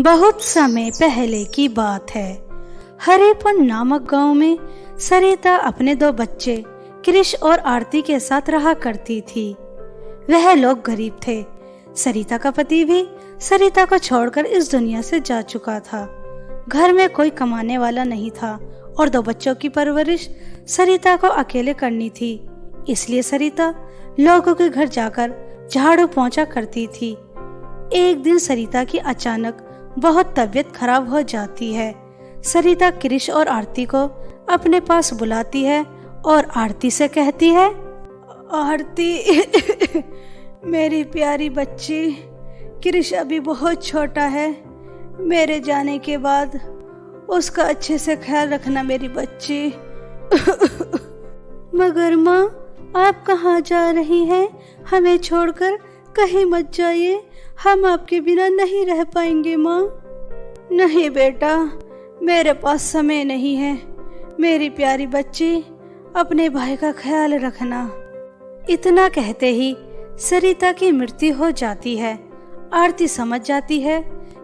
बहुत समय पहले की बात है। हरेपुर नामक गांव में सरिता अपने 2 बच्चे कृष और आरती के साथ रहा करती थी। वह लोग गरीब थे। सरिता का पति भी सरिता को छोड़कर इस दुनिया से जा चुका था। घर में कोई कमाने वाला नहीं था और 2 बच्चों की परवरिश सरिता को अकेले करनी थी। इसलिए सरिता लोगों के घर जाकर झाड़ू पोंछा करती थी। एक दिन सरिता की अचानक बहुत तबीयत खराब हो जाती है। सरिता कृष और आरती को अपने पास बुलाती है और आरती से कहती है, आरती मेरी प्यारी बच्ची, कृष अभी बहुत छोटा है। मेरे जाने के बाद उसका अच्छे से ख्याल रखना मेरी बच्ची। मगर माँ, आप कहाँ जा रही हैं? हमें छोड़कर कहीं मत जाइए, हम आपके बिना नहीं रह पाएंगे माँ। नहीं बेटा, मेरे पास समय नहीं है। मेरी प्यारी बच्ची, अपने भाई का ख्याल रखना। इतना कहते ही सरिता की मृत्यु हो जाती है। आरती समझ जाती है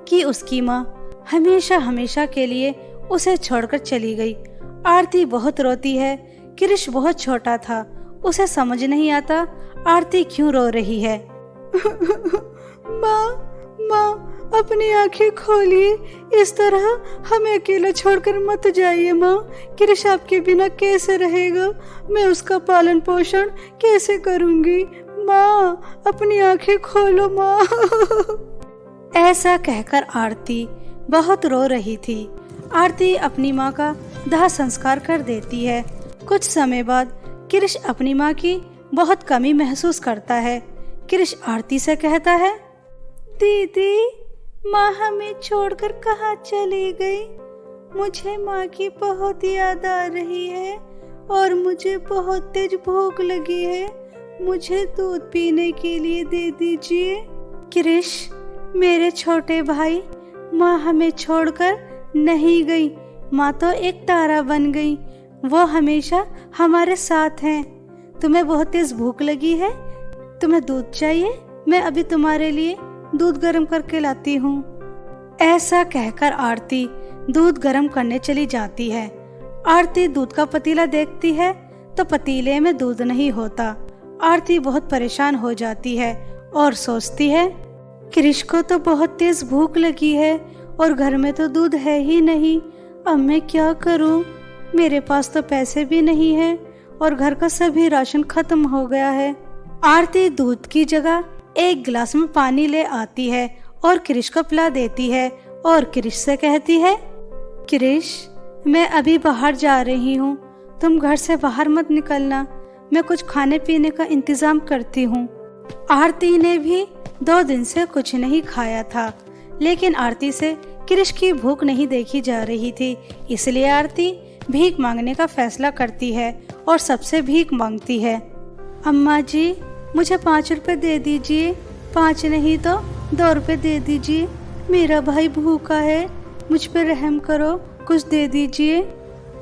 कि उसकी माँ हमेशा हमेशा के लिए उसे छोड़कर चली गई। आरती बहुत रोती है। कृष बहुत छोटा था, उसे समझ नहीं आता आरती क्यों रो रही है। माँ, अपनी आंखें खोलिए। इस तरह हमें अकेला छोड़कर मत जाइए माँ। कृष आपके बिना कैसे रहेगा? मैं उसका पालन पोषण कैसे करूँगी? माँ, अपनी आंखें खोलो माँ। ऐसा कहकर आरती बहुत रो रही थी। आरती अपनी माँ का दाह संस्कार कर देती है। कुछ समय बाद कृष अपनी माँ की बहुत कमी महसूस करता है। कृष आरती से कहता है, दीदी, माँ हमें छोड़कर कहाँ चली गई? मुझे माँ की बहुत याद आ रही है और मुझे बहुत तेज भूख लगी है। मुझे दूध पीने के लिए दे दीजिए। कृष, मेरे छोटे भाई, माँ हमें छोड़कर नहीं गई। माँ तो एक तारा बन गई। वो हमेशा हमारे साथ हैं। तुम्हें बहुत तेज भूख लगी है? तुम्हें दूध चाहिए? मैं अभी तुम्हारे लिए दूध गर्म करके लाती हूँ। ऐसा कहकर आरती दूध गर्म करने चली जाती है। आरती दूध का पतीला देखती है तो पतीले में दूध नहीं होता। आरती बहुत परेशान हो जाती है और सोचती है, कृष को तो बहुत तेज भूख लगी है और घर में तो दूध है ही नहीं। अब मैं क्या करूं? मेरे पास तो पैसे भी नहीं है और घर का सभी राशन खत्म हो गया है। आरती दूध की जगह एक गिलास में पानी ले आती है और कृष को पिला देती है और कृष से कहती है, कृष, मैं अभी बाहर जा रही हूँ। तुम घर से बाहर मत निकलना। मैं कुछ खाने पीने का इंतजाम करती हूँ। आरती ने भी 2 दिन से कुछ नहीं खाया था, लेकिन आरती से कृष की भूख नहीं देखी जा रही थी। इसलिए आरती भीख मांगने का फैसला करती है और सबसे भीख मांगती है। अम्मा जी, मुझे 5 रुपए दे दीजिए। 5 नहीं तो 2 रुपए दे दीजिए। मेरा भाई भूखा है, मुझ पर रहम करो, कुछ दे दीजिए।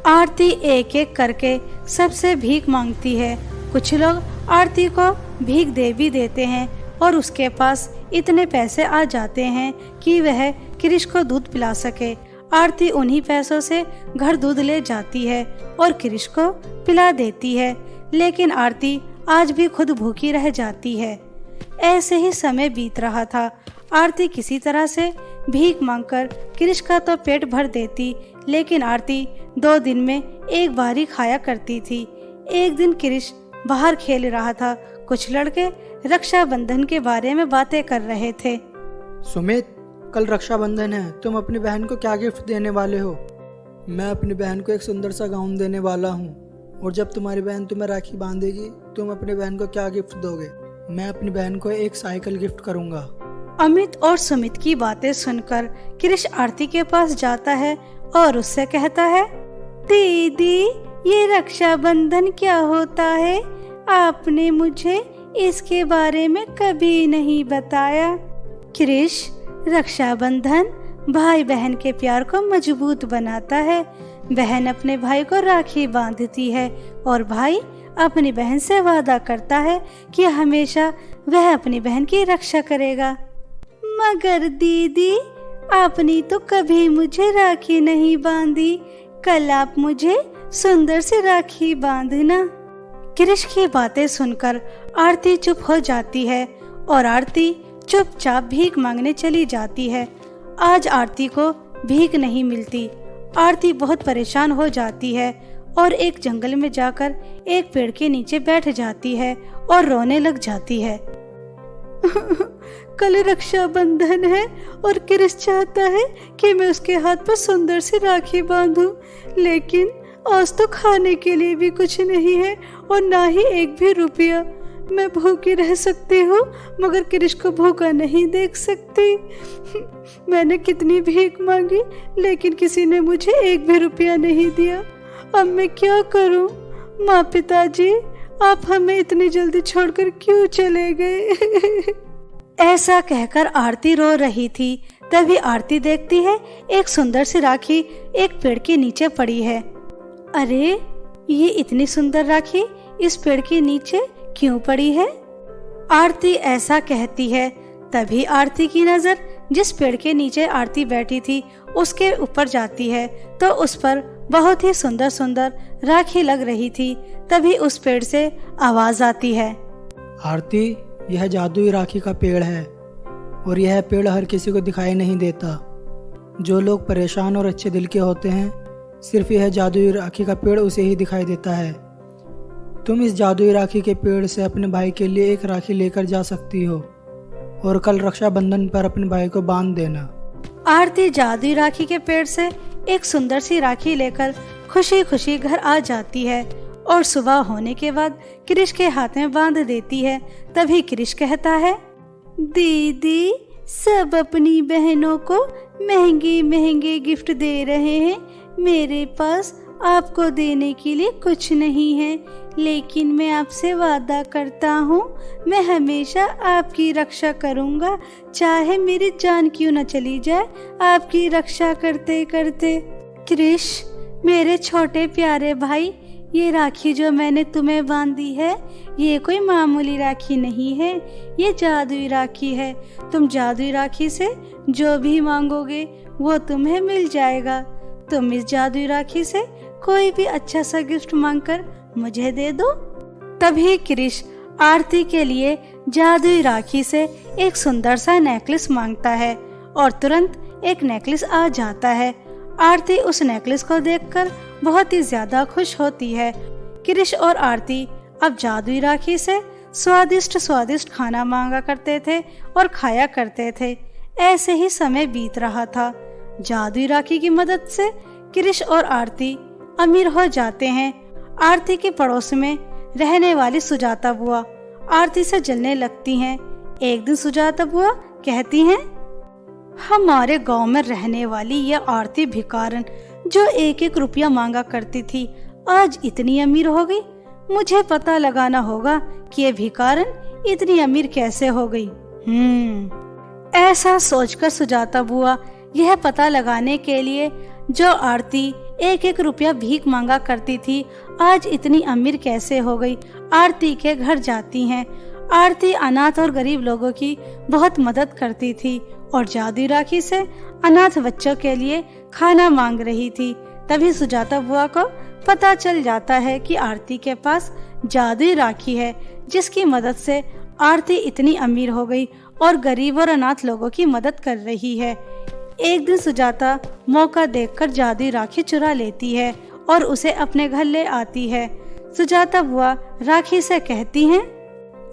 आरती एक एक करके सबसे भीख मांगती है। कुछ लोग आरती को भीख दे भी देते हैं और उसके पास इतने पैसे आ जाते हैं कि वह कृष को दूध पिला सके। आरती उन्हीं पैसों से घर दूध ले जाती है और कृष को पिला देती है, लेकिन आरती आज भी खुद भूखी रह जाती है। ऐसे ही समय बीत रहा था। आरती किसी तरह से भीख मांगकर कृष का तो पेट भर देती, लेकिन आरती 2 दिन में एक बार ही खाया करती थी। एक दिन कृष बाहर खेल रहा था। कुछ लड़के रक्षाबंधन के बारे में बातें कर रहे थे। सुमित, कल रक्षाबंधन है, तुम अपनी बहन को क्या गिफ्ट देने वाले हो? मैं अपनी बहन को एक सुंदर सा गाउन देने वाला हूँ। और जब तुम्हारी बहन तुम्हें राखी बांधेगी, तुम अपनी बहन को क्या गिफ्ट दोगे? मैं अपनी बहन को एक साइकिल गिफ्ट करूँगा। अमित और सुमित की बातें सुनकर कृष आरती के पास जाता है और उससे कहता है, दीदी, ये रक्षाबंधन क्या होता है? आपने मुझे इसके बारे में कभी नहीं बताया। कृष, रक्षाबंधन भाई बहन के प्यार को मजबूत बनाता है। बहन अपने भाई को राखी बांधती है और भाई अपनी बहन से वादा करता है कि हमेशा वह अपनी बहन की रक्षा करेगा। मगर दीदी, आपने तो कभी मुझे राखी नहीं बांधी, कल आप मुझे सुंदर से राखी बांधना। कृष की बातें सुनकर आरती चुप हो जाती है और आरती चुपचाप भीख मांगने चली जाती है। आज आरती को भीख नहीं मिलती। आरती बहुत परेशान हो जाती है और एक जंगल में जाकर एक पेड़ के नीचे बैठ जाती है और रोने लग जाती है। कल रक्षाबंधन है और कृष चाहता है कि मैं उसके हाथ पर सुंदर सी राखी बांधूं, लेकिन आज तो खाने के लिए भी कुछ नहीं है और ना ही एक भी रुपया। मैं भूखी रह सकती हूँ मगर कृष को भूखा नहीं देख सकती। मैंने कितनी भीख मांगी लेकिन किसी ने मुझे एक भी रुपया नहीं दिया। अब मैं क्या करूँ? माँ पिताजी, आप हमें इतनी जल्दी छोड़कर क्यों चले गए? ऐसा कहकर आरती रो रही थी। तभी आरती देखती है एक सुंदर सी राखी एक पेड़ के नीचे पड़ी है। अरे, ये इतनी सुंदर राखी इस पेड़ के नीचे क्यों पड़ी है? आरती ऐसा कहती है। तभी आरती की नजर जिस पेड़ के नीचे आरती बैठी थी उसके ऊपर जाती है तो उस पर बहुत ही सुंदर सुंदर राखी लग रही थी। तभी उस पेड़ से आवाज आती है, आरती, यह जादुई राखी का पेड़ है और यह पेड़ हर किसी को दिखाई नहीं देता। जो लोग परेशान और अच्छे दिल के होते हैं, सिर्फ यह जादुई राखी का पेड़ उसे ही दिखाई देता है। तुम इस जादुई राखी के पेड़ से अपने भाई के लिए एक राखी लेकर जा सकती हो और कल रक्षाबंधन पर अपने भाई को बांध देना। आरती जादुई राखी के पेड़ से एक सुंदर सी राखी लेकर खुशी खुशी घर आ जाती है और सुबह होने के बाद कृष के हाथ में बांध देती है। तभी कृष कहता है, दीदी, सब अपनी बहनों को महंगे महंगे गिफ्ट दे रहे हैं, मेरे पास आपको देने के लिए कुछ नहीं है, लेकिन मैं आपसे वादा करता हूँ मैं हमेशा आपकी रक्षा करूँगा, चाहे मेरी जान क्यों न चली जाए आपकी रक्षा करते करते। कृष, मेरे छोटे प्यारे भाई, ये राखी जो मैंने तुम्हें बांधी है ये कोई मामूली राखी नहीं है, ये जादुई राखी है। तुम जादुई राखी से जो भी मांगोगे वो तुम्हें मिल जाएगा। तुम इस जादुई राखी से कोई भी अच्छा सा गिफ्ट मांगकर मुझे दे दो। तभी कृष आरती के लिए जादुई राखी से एक सुंदर सा नेकलेस मांगता है और तुरंत एक नेकलेस आ जाता है। आरती उस नेकलेस को देखकर बहुत ही ज्यादा खुश होती है। कृष और आरती अब जादुई राखी से स्वादिष्ट स्वादिष्ट खाना मांगा करते थे और खाया करते थे। ऐसे ही समय बीत रहा था। जादुई राखी की मदद से कृष और आरती अमीर हो जाते हैं। आरती के पड़ोस में रहने वाली सुजाता बुआ आरती से जलने लगती हैं। एक दिन सुजाता बुआ कहती हैं, हमारे गांव में रहने वाली यह आरती भिखारन जो एक एक रुपया मांगा करती थी आज इतनी अमीर हो गई। मुझे पता लगाना होगा कि ये भिखारन इतनी अमीर कैसे हो गई। ऐसा सोचकर सुजाता बुआ यह पता लगाने के लिए जो आरती एक एक रुपया भीख मांगा करती थी आज इतनी अमीर कैसे हो गई, आरती के घर जाती हैं। आरती अनाथ और गरीब लोगों की बहुत मदद करती थी और जादुई राखी से अनाथ बच्चों के लिए खाना मांग रही थी। तभी सुजाता बुआ को पता चल जाता है कि आरती के पास जादुई राखी है जिसकी मदद से आरती इतनी अमीर हो गई और गरीब और अनाथ लोगों की मदद कर रही है। एक दिन सुजाता मौका देखकर जादुई राखी चुरा लेती है और उसे अपने घर ले आती है। सुजाता बुआ राखी से कहती हैं,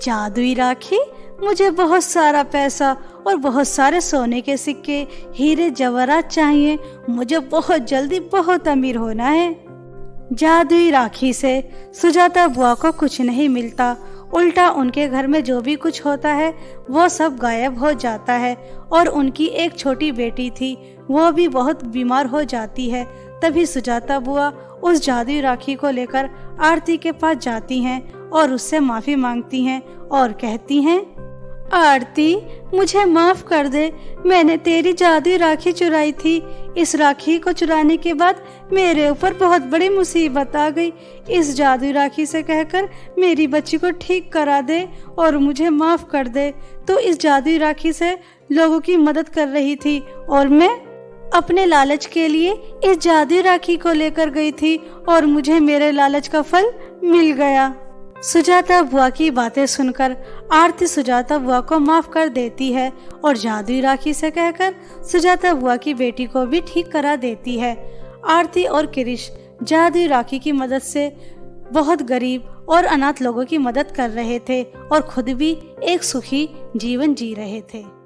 जादुई राखी, मुझे बहुत सारा पैसा और बहुत सारे सोने के सिक्के, हीरे जवाहरात चाहिए। मुझे बहुत जल्दी बहुत अमीर होना है। जादुई राखी से सुजाता बुआ को कुछ नहीं मिलता, उल्टा उनके घर में जो भी कुछ होता है वो सब गायब हो जाता है और उनकी एक छोटी बेटी थी वो भी बहुत बीमार हो जाती है। तभी सुजाता बुआ उस जादुई राखी को लेकर आरती के पास जाती हैं और उससे माफी मांगती हैं और कहती हैं, आरती, मुझे माफ कर दे, मैंने तेरी जादुई राखी चुराई थी। इस राखी को चुराने के बाद मेरे ऊपर बहुत बड़ी मुसीबत आ गई। इस जादुई राखी से कहकर मेरी बच्ची को ठीक करा दे और मुझे माफ कर दे। तो इस जादुई राखी से लोगों की मदद कर रही थी और मैं अपने लालच के लिए इस जादुई राखी को लेकर गई थी और मुझे मेरे लालच का फल मिल गया। सुजाता बुआ की बातें सुनकर आरती सुजाता बुआ को माफ कर देती है और जादुई राखी से कहकर सुजाता बुआ की बेटी को भी ठीक करा देती है। आरती और किरिश जादुई राखी की मदद से बहुत गरीब और अनाथ लोगों की मदद कर रहे थे और खुद भी एक सुखी जीवन जी रहे थे।